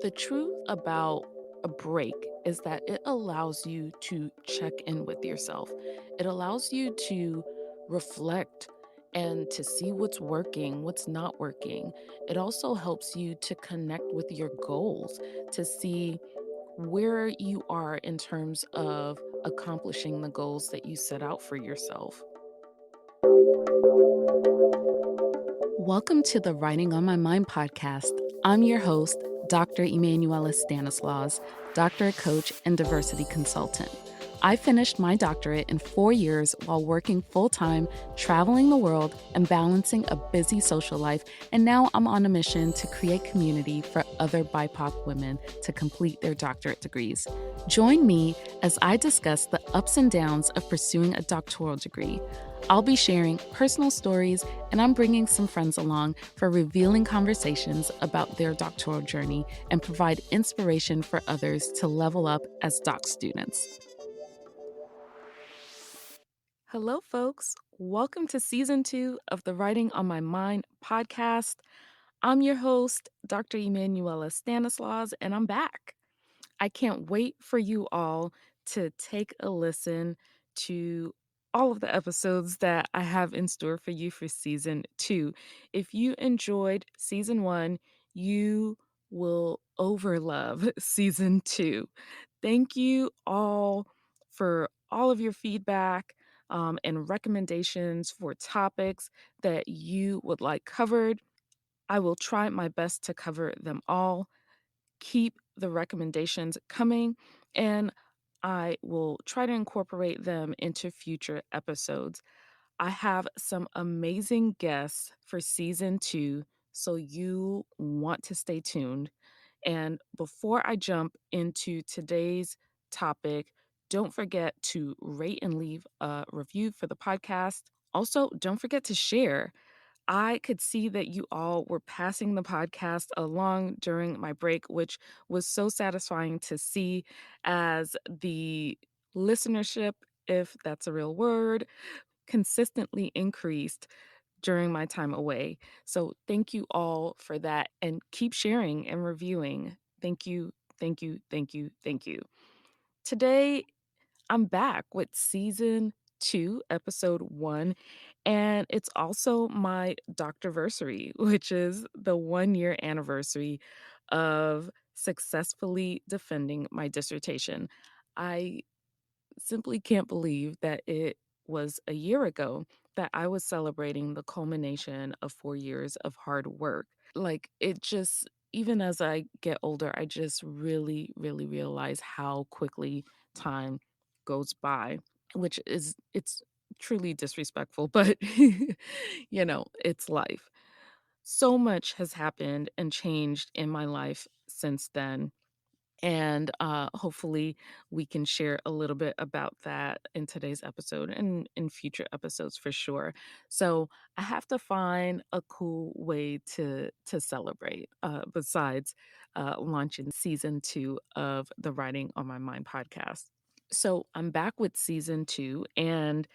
The truth about a break is that it allows you to check in with yourself. It allows you to reflect and to see what's working, what's not working. It also helps you to connect with your goals, to see where you are in terms of accomplishing the goals that you set out for yourself. Welcome to the Writing on My Mind podcast. I'm your host, Dr. Emmanuela Stanislaus, doctorate coach and diversity consultant. I finished my doctorate in 4 years while working full-time, traveling the world, and balancing a busy social life, and now I'm on a mission to create community for other BIPOC women to complete their doctorate degrees. Join me as I discuss the ups and downs of pursuing a doctoral degree. I'll be sharing personal stories, and I'm bringing some friends along for revealing conversations about their doctoral journey and provide inspiration for others to level up as doc students. Hello, folks. Welcome to season 2 of the Writing on My Mind podcast. I'm your host, Dr. Emmanuela Stanislaus, and I'm back. I can't wait for you all to take a listen to all of the episodes that I have in store for you for season 2. If you enjoyed season 1, you will overlove season 2. Thank you all for all of your feedback and recommendations for topics that you would like covered. I will try my best to cover them all. Keep the recommendations coming, and I will try to incorporate them into future episodes. I have some amazing guests for season 2, so you want to stay tuned. And before I jump into today's topic, don't forget to rate and leave a review for the podcast. Also, don't forget to share. I could see that you all were passing the podcast along during my break, which was so satisfying to see as the listenership, if that's a real word, consistently increased during my time away. So thank you all for that and keep sharing and reviewing. Thank you, thank you, thank you, thank you. Today, I'm back with season 2, episode 1, and it's also my doctorversary, which is the 1 year anniversary of successfully defending my dissertation. I simply can't believe that it was a year ago that I was celebrating the culmination of 4 years of hard work. Like, it just, even as I get older, I just really, really realize how quickly time goes by, which is, it's truly disrespectful, but it's life. So much has happened and changed in my life since then, and hopefully, we can share a little bit about that in today's episode and in future episodes for sure. So I have to find a cool way to celebrate besides launching season 2 of the Writing on My Mind podcast. So I'm back with season 2, and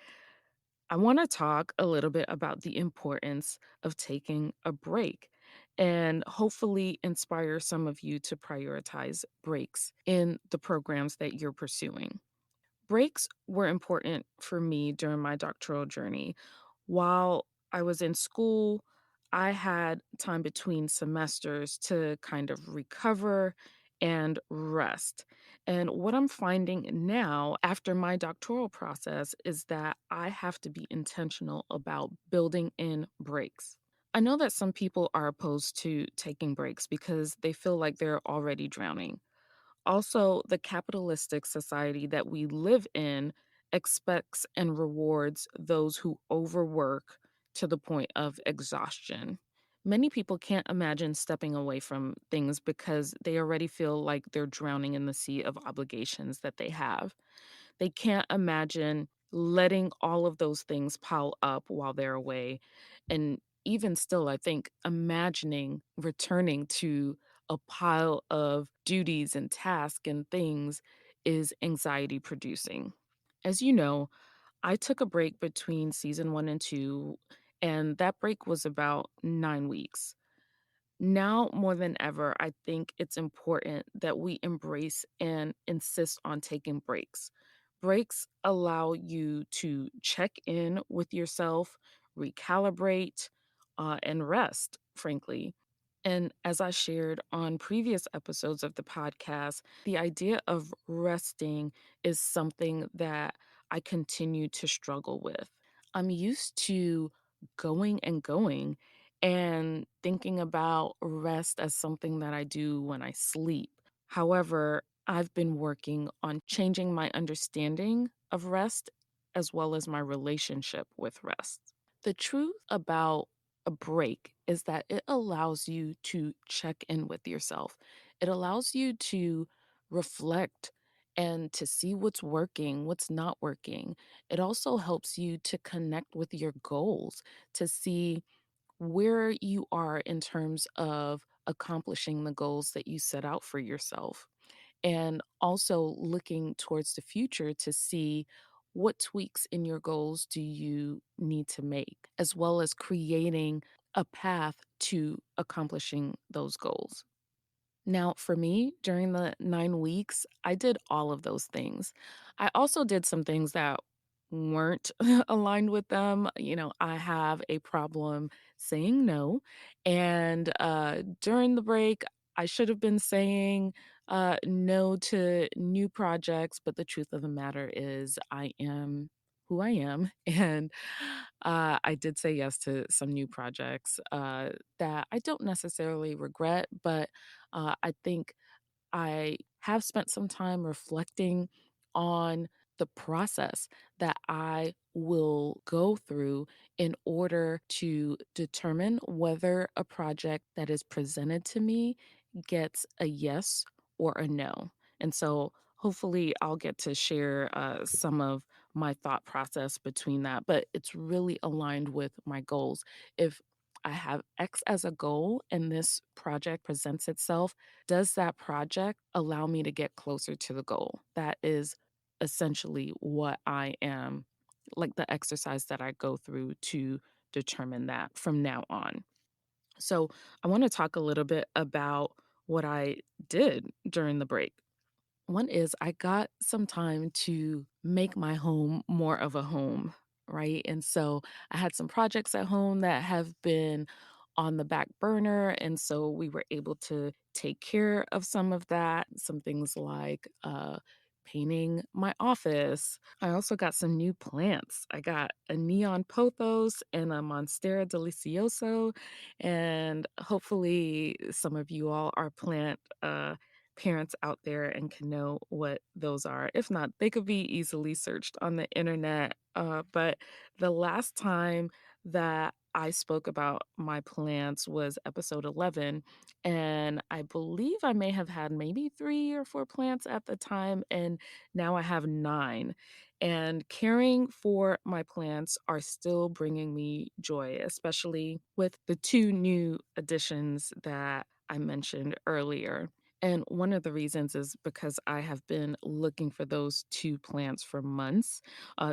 I want to talk a little bit about the importance of taking a break and hopefully inspire some of you to prioritize breaks in the programs that you're pursuing. Breaks were important for me during my doctoral journey. While I was in school, I had time between semesters to kind of recover and rest. And what I'm finding now after my doctoral process is that I have to be intentional about building in breaks. I know that some people are opposed to taking breaks because they feel like they're already drowning. Also, the capitalistic society that we live in expects and rewards those who overwork to the point of exhaustion. Many people can't imagine stepping away from things because they already feel like they're drowning in the sea of obligations that they have. They can't imagine letting all of those things pile up while they're away. And even still, I think imagining returning to a pile of duties and tasks and things is anxiety producing. As you know, I took a break between season 1 and 2, and that break was about 9 weeks. Now more than ever, I think it's important that we embrace and insist on taking breaks. Breaks allow you to check in with yourself, recalibrate, and rest, frankly. And as I shared on previous episodes of the podcast, the idea of resting is something that I continue to struggle with. I'm used to going and going and thinking about rest as something that I do when I sleep. However, I've been working on changing my understanding of rest as well as my relationship with rest. The truth about a break is that it allows you to check in with yourself. It allows you to reflect and to see what's working, what's not working. It also helps you to connect with your goals, to see where you are in terms of accomplishing the goals that you set out for yourself. And also looking towards the future to see what tweaks in your goals do you need to make, as well as creating a path to accomplishing those goals. Now, for me, during the 9 weeks, I did all of those things. I also did some things that weren't aligned with them. I have a problem saying no. And during the break, I should have been saying no to new projects. But the truth of the matter is, I am who I am. And I did say yes to some new projects that I don't necessarily regret, but I think I have spent some time reflecting on the process that I will go through in order to determine whether a project that is presented to me gets a yes or a no. And so hopefully I'll get to share some of my thought process between that, but it's really aligned with my goals. If I have X as a goal and this project presents itself, does that project allow me to get closer to the goal? That is essentially what I am, like the exercise that I go through to determine that from now on. So, I want to talk a little bit about what I did during the break. One is I got some time to make my home more of a home, right? And so I had some projects at home that have been on the back burner. And so we were able to take care of some of that, some things like painting my office. I also got some new plants. I got a neon pothos and a monstera delicioso. And hopefully, some of you all are plant parents out there and can know what those are. If not, they could be easily searched on the internet. But the last time that I spoke about my plants was episode 11. And I believe I may have had maybe 3 or 4 plants at the time. And now I have 9. And caring for my plants are still bringing me joy, especially with the 2 new additions that I mentioned earlier. And one of the reasons is because I have been looking for those 2 plants for months.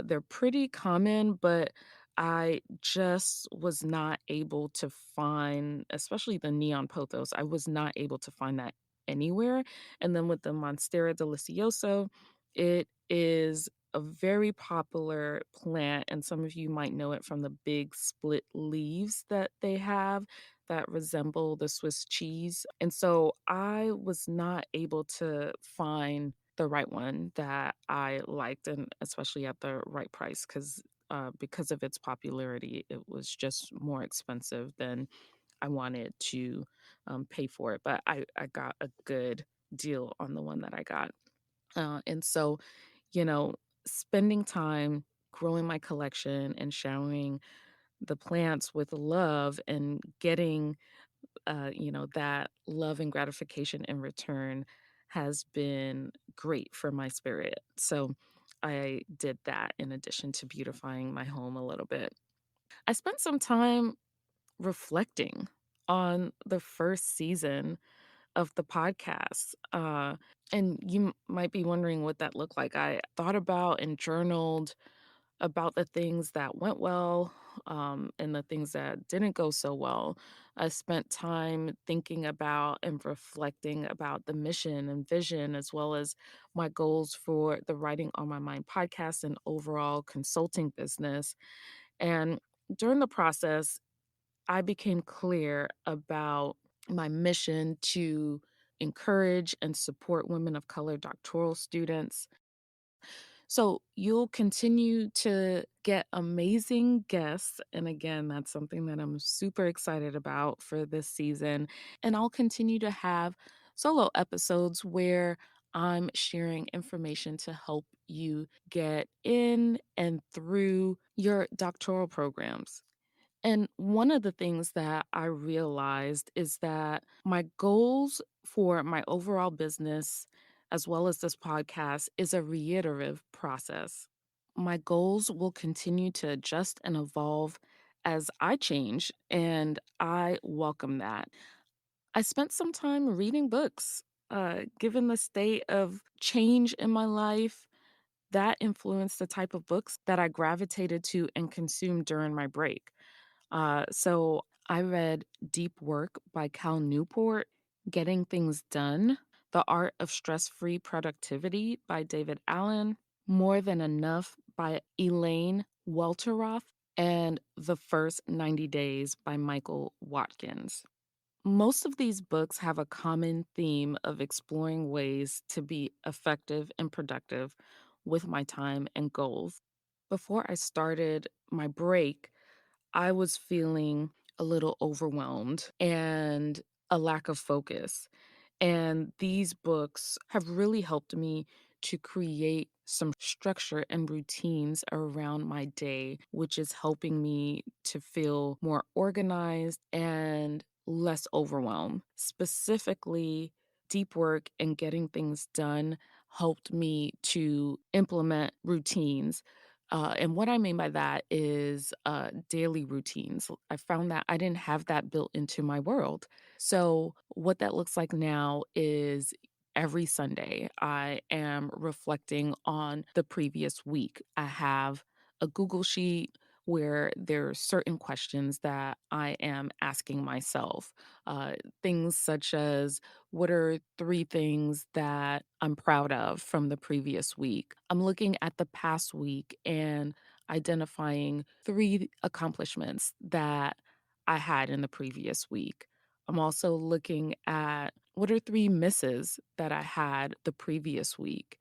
They're pretty common, but I just was not able to find, especially the neon pothos, I was not able to find that anywhere. And then with the Monstera delicioso, it is a very popular plant, and some of you might know it from the big split leaves that they have that resemble the Swiss cheese. And so I was not able to find the right one that I liked, and especially at the right price, because of its popularity, it was just more expensive than I wanted to pay for it. But I got a good deal on the one that I got. And so, you know, spending time growing my collection and showering the plants with love and getting that love and gratification in return has been great for my spirit. So I did that in addition to beautifying my home a little bit. I spent some time reflecting on the first season of the podcast. And you might be wondering what that looked like. I thought about and journaled about the things that went well, and the things that didn't go so well. I spent time thinking about and reflecting about the mission and vision, as well as my goals for the Writing on My Mind podcast and overall consulting business. And during the process, I became clear about my mission to encourage and support women of color doctoral students. So you'll continue to get amazing guests. And again, that's something that I'm super excited about for this season. And I'll continue to have solo episodes where I'm sharing information to help you get in and through your doctoral programs. And one of the things that I realized is that my goals for my overall business, as well as this podcast, is a reiterative process. My goals will continue to adjust and evolve as I change, and I welcome that. I spent some time reading books. Given the state of change in my life, that influenced the type of books that I gravitated to and consumed during my break. So I read Deep Work by Cal Newport, Getting Things Done, The Art of Stress Free Productivity by David Allen, More Than Enough by Elaine Welteroth, and The First 90 Days by Michael Watkins. Most of these books have a common theme of exploring ways to be effective and productive with my time and goals. Before I started my break, I was feeling a little overwhelmed and a lack of focus. And these books have really helped me to create some structure and routines around my day, which is helping me to feel more organized and less overwhelmed. Specifically, deep work and getting things done helped me to implement routines. And what I mean by that is daily routines. I found that I didn't have that built into my world. So, what that looks like now is every Sunday, I am reflecting on the previous week. I have a Google Sheet where there are certain questions that I am asking myself. Uh, Things such as, what are three things that I'm proud of from the previous week? I'm looking at the past week and identifying three accomplishments that I had in the previous week. I'm also looking at, what are three misses that I had the previous week,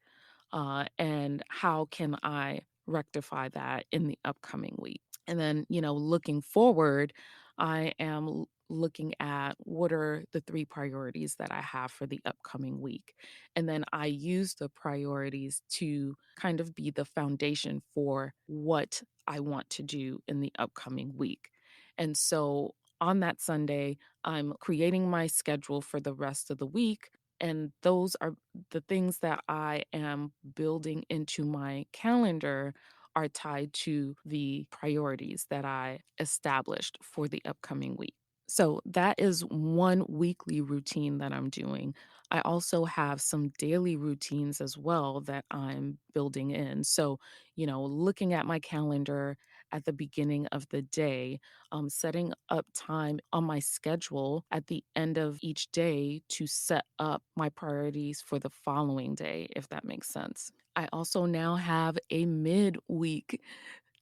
and how can I rectify that in the upcoming week? And then, looking forward, I am looking at, what are the three priorities that I have for the upcoming week. And then I use the priorities to kind of be the foundation for what I want to do in the upcoming week. And so on that Sunday, I'm creating my schedule for the rest of the week. And those are the things that I am building into my calendar are tied to the priorities that I established for the upcoming week. So that is one weekly routine that I'm doing. I also have some daily routines as well that I'm building in. So, looking at my calendar at the beginning of the day, setting up time on my schedule at the end of each day to set up my priorities for the following day, if that makes sense. I also now have a midweek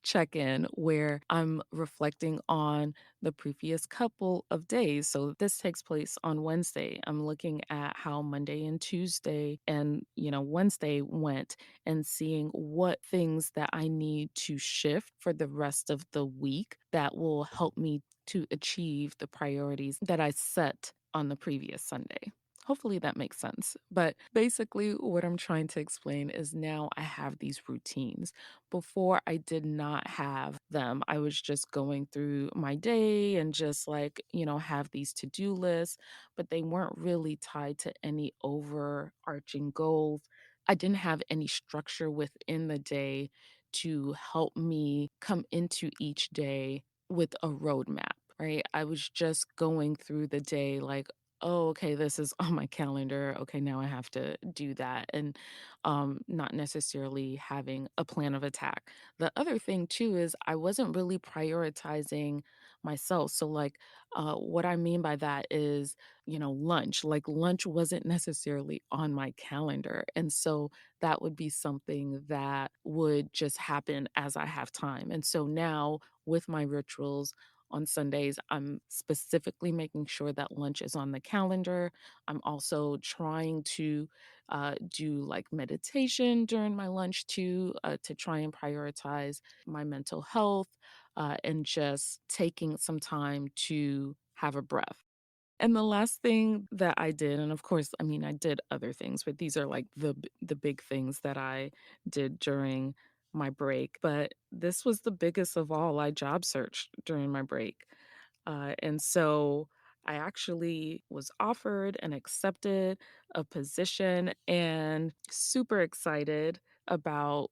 check in where I'm reflecting on the previous couple of days. So this takes place on Wednesday. I'm looking at how Monday and Tuesday and, Wednesday went and seeing what things that I need to shift for the rest of the week that will help me to achieve the priorities that I set on the previous Sunday. Hopefully that makes sense. But basically, what I'm trying to explain is now I have these routines. Before, I did not have them. I was just going through my day and just like, have these to do lists, but they weren't really tied to any overarching goals. I didn't have any structure within the day to help me come into each day with a roadmap, right? I was just going through the day like, "Oh, okay, this is on my calendar. Okay, now I have to do that," and, not necessarily having a plan of attack. The other thing too is I wasn't really prioritizing myself. So, like, what I mean by that is, lunch. Like, lunch wasn't necessarily on my calendar, and so that would be something that would just happen as I have time. And so now with my rituals on Sundays, I'm specifically making sure that lunch is on the calendar. I'm also trying to do like meditation during my lunch too, to try and prioritize my mental health, and just taking some time to have a breath. And the last thing that I did, and of course, I mean, I did other things, but these are like the big things that I did during my break. But this was the biggest of all. I job searched during my break. And so I actually was offered and accepted a position and super excited about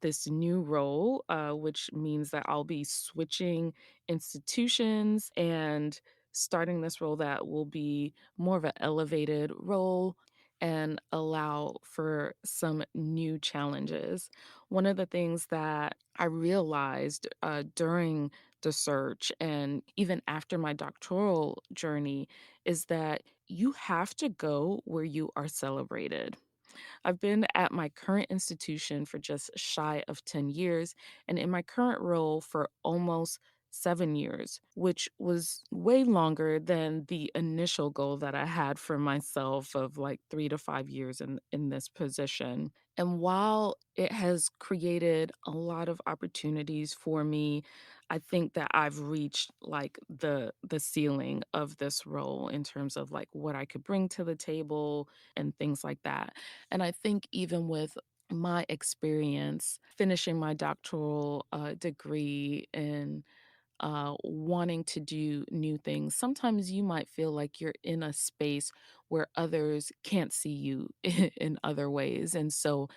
this new role, which means that I'll be switching institutions and starting this role that will be more of an elevated role and allow for some new challenges. One of the things that I realized during the search and even after my doctoral journey is that you have to go where you are celebrated. I've been at my current institution for just shy of 10 years, and in my current role for almost 7 years, which was way longer than the initial goal that I had for myself of like 3 to 5 years in this position. And while it has created a lot of opportunities for me, I think that I've reached like the ceiling of this role in terms of like what I could bring to the table and things like that. And I think even with my experience finishing my doctoral degree and wanting to do new things, sometimes you might feel like you're in a space where others can't see you in other ways. And so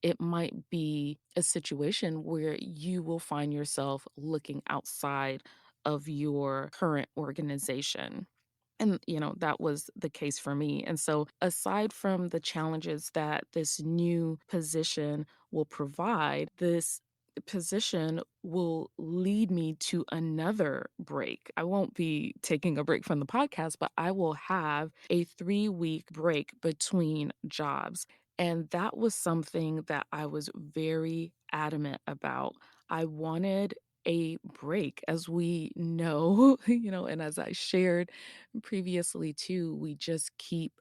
it might be a situation where you will find yourself looking outside of your current organization. And, that was the case for me. And so, aside from the challenges that this new position will provide, this position will lead me to another break. I won't be taking a break from the podcast, but I will have a 3-week break between jobs. And that was something that I was very adamant about. I wanted a break, as we know, and as I shared previously too, we just keep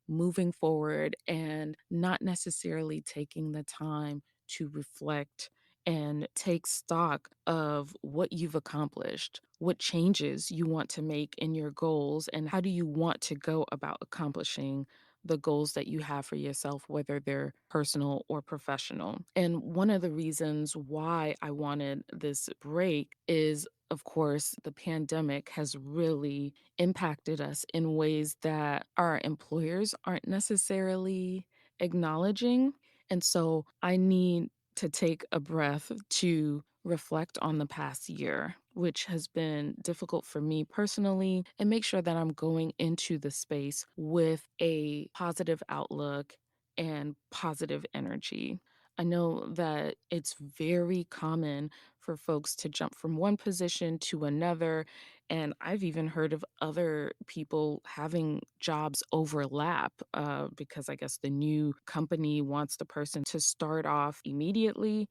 moving forward and not necessarily taking the time to reflect and take stock of what you've accomplished, what changes you want to make in your goals, and how do you want to go about accomplishing the goals that you have for yourself, whether they're personal or professional. And one of the reasons why I wanted this break is, of course, the pandemic has really impacted us in ways that our employers aren't necessarily acknowledging. And so I need to take a breath to reflect on the past year, which has been difficult for me personally, and make sure that I'm going into the space with a positive outlook and positive energy. I know that it's very common for folks to jump from one position to another. And I've even heard of other people having jobs overlap because I guess the new company wants the person to start off immediately.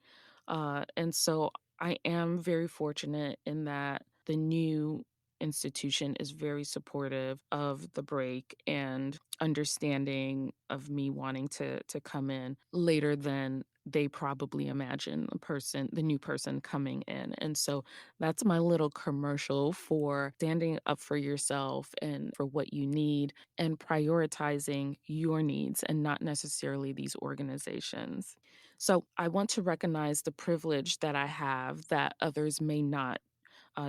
And so I am very fortunate in that the new institution is very supportive of the break and understanding of me wanting to come in later than they probably imagine the new person coming in. And so that's my little commercial for standing up for yourself and for what you need and prioritizing your needs and not necessarily these organizations. So I want to recognize the privilege that I have that others may not,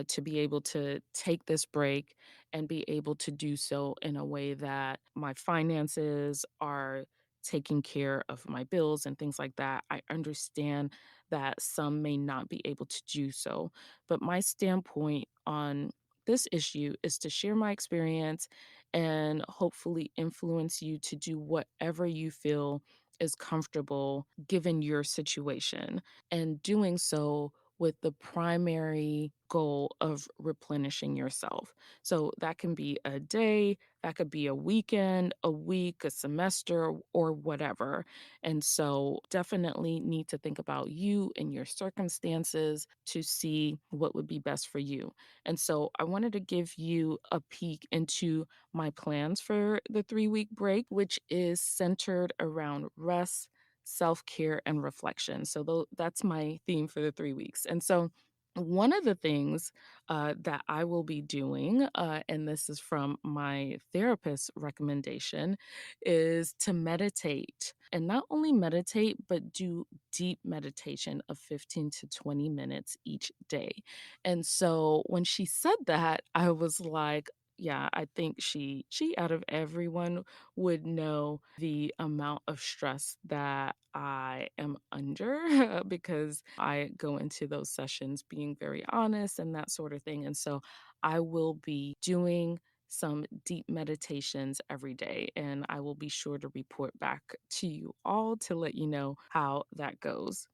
to be able to take this break and be able to do so in a way that my finances are taking care of my bills and things like that. I understand that some may not be able to do so, but my standpoint on this issue is to share my experience and hopefully influence you to do whatever you feel is comfortable given your situation, and doing so with the primary goal of replenishing yourself. So that can be a day, that could be a weekend, a week, a semester, or whatever. And so definitely need to think about you and your circumstances to see what would be best for you. And so I wanted to give you a peek into my plans for the 3-week break, which is centered around rest, self care, and reflection. So that's my theme for the 3 weeks. And so one of the things that I will be doing, and this is from my therapist's recommendation, is to meditate. And not only meditate, but do deep meditation of 15 to 20 minutes each day. And so when she said that, I was like, yeah, I think she out of everyone would know the amount of stress that I am under because I go into those sessions being very honest and that sort of thing. And so I will be doing some deep meditations every day, and I will be sure to report back to you all to let you know how that goes.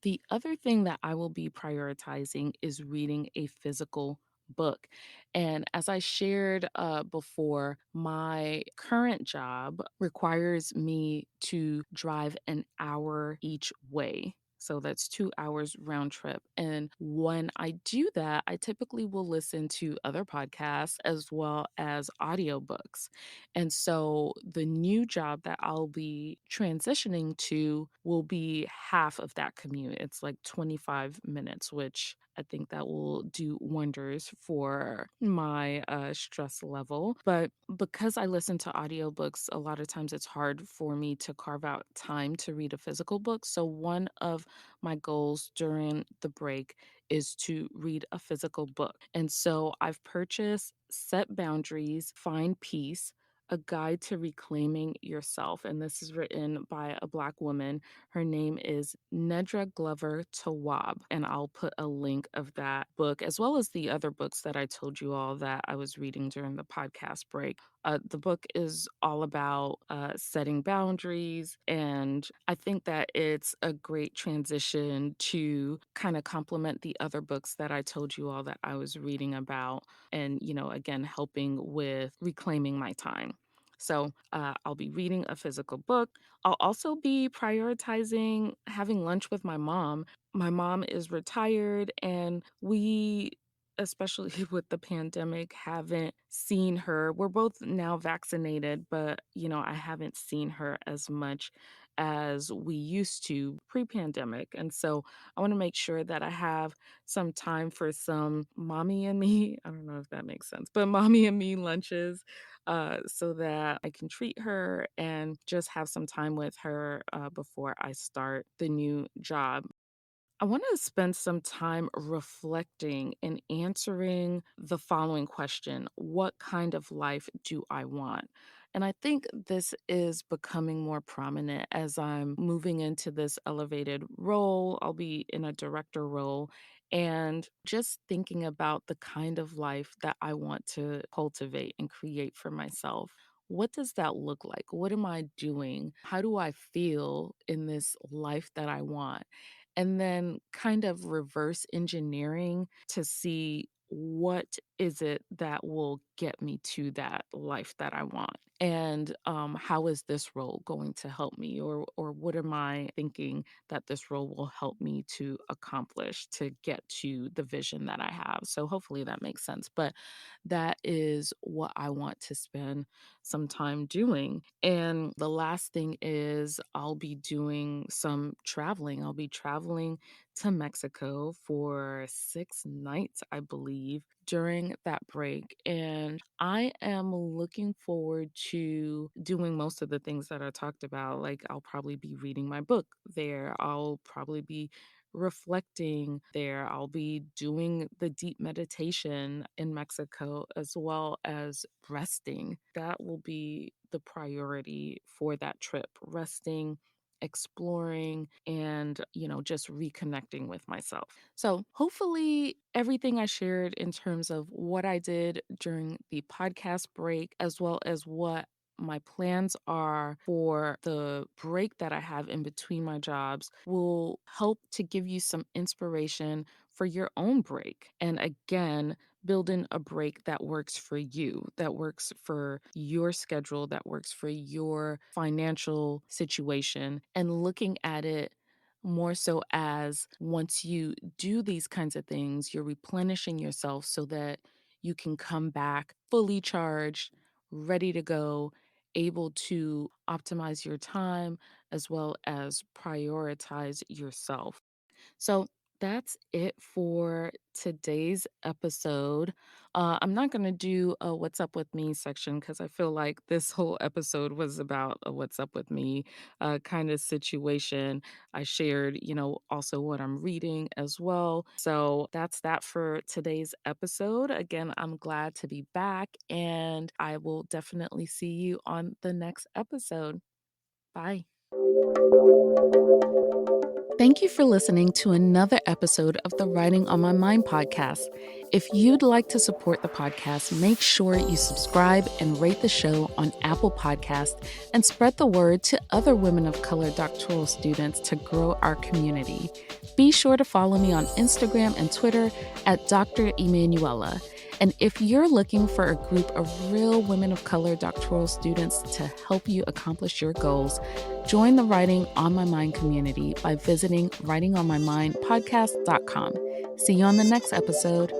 The other thing that I will be prioritizing is reading a physical book. And as I shared before, my current job requires me to drive an hour each way. So that's 2 hours round trip. And when I do that, I typically will listen to other podcasts as well as audiobooks. And so the new job that I'll be transitioning to will be half of that commute. It's like 25 minutes, which I think that will do wonders for my stress level. But because I listen to audiobooks, a lot of times it's hard for me to carve out time to read a physical book. So, one of my goals during the break is to read a physical book. And so I've purchased Set Boundaries, Find Peace, a guide to reclaiming yourself. And this is written by a Black woman. Her name is Nedra Glover Tawab. And I'll put a link of that book as well as the other books that I told you all that I was reading during the podcast break. The book is all about setting boundaries. And I think that it's a great transition to kind of complement the other books that I told you all that I was reading about, and, again, helping with reclaiming my time. So I'll be reading a physical book. I'll also be prioritizing having lunch with my mom. My mom is retired, and we, especially with the pandemic, haven't seen her. We're both now vaccinated, but, I haven't seen her as much as we used to pre pandemic. And so I want to make sure that I have some time for some mommy and me. I don't know if that makes sense, but mommy and me lunches, so that I can treat her and just have some time with her before I start the new job. I want to spend some time reflecting and answering the following question: what kind of life do I want? And I think this is becoming more prominent as I'm moving into this elevated role. I'll be in a director role, and just thinking about the kind of life that I want to cultivate and create for myself. What does that look like? What am I doing? How do I feel in this life that I want? And then kind of reverse engineering to see what is it that will get me to that life that I want, and how is this role going to help me, or what am I thinking that this role will help me to accomplish to get to the vision that I have. So hopefully that makes sense, but that is what I want to spend some time doing. And the last thing is I'll be doing some traveling. I'll be traveling to Mexico for 6 nights, I believe, during that break. And I am looking forward to doing most of the things that I talked about. Like, I'll probably be reading my book there, I'll probably be reflecting there. I'll be doing the deep meditation in Mexico as well as resting. That will be the priority for that trip: resting exploring and, just reconnecting with myself. So, hopefully, everything I shared in terms of what I did during the podcast break, as well as what my plans are for the break that I have in between my jobs, will help to give you some inspiration for your own break. And again, build in a break that works for you, that works for your schedule, that works for your financial situation, and looking at it more so as once you do these kinds of things, you're replenishing yourself so that you can come back fully charged, ready to go, able to optimize your time as well as prioritize yourself. So that's it for today's episode. I'm not going to do a What's Up With Me section because I feel like this whole episode was about a What's Up With Me kind of situation. I shared, also what I'm reading as well. So that's that for today's episode. Again, I'm glad to be back and I will definitely see you on the next episode. Bye. Thank you for listening to another episode of the Writing on My Mind podcast. If you'd like to support the podcast, make sure you subscribe and rate the show on Apple Podcasts and spread the word to other women of color doctoral students to grow our community. Be sure to follow me on Instagram and Twitter at Dr. Emmanuela. And if you're looking for a group of real women of color doctoral students to help you accomplish your goals, join the Writing on My Mind community by visiting writingonmymindpodcast.com. See you on the next episode.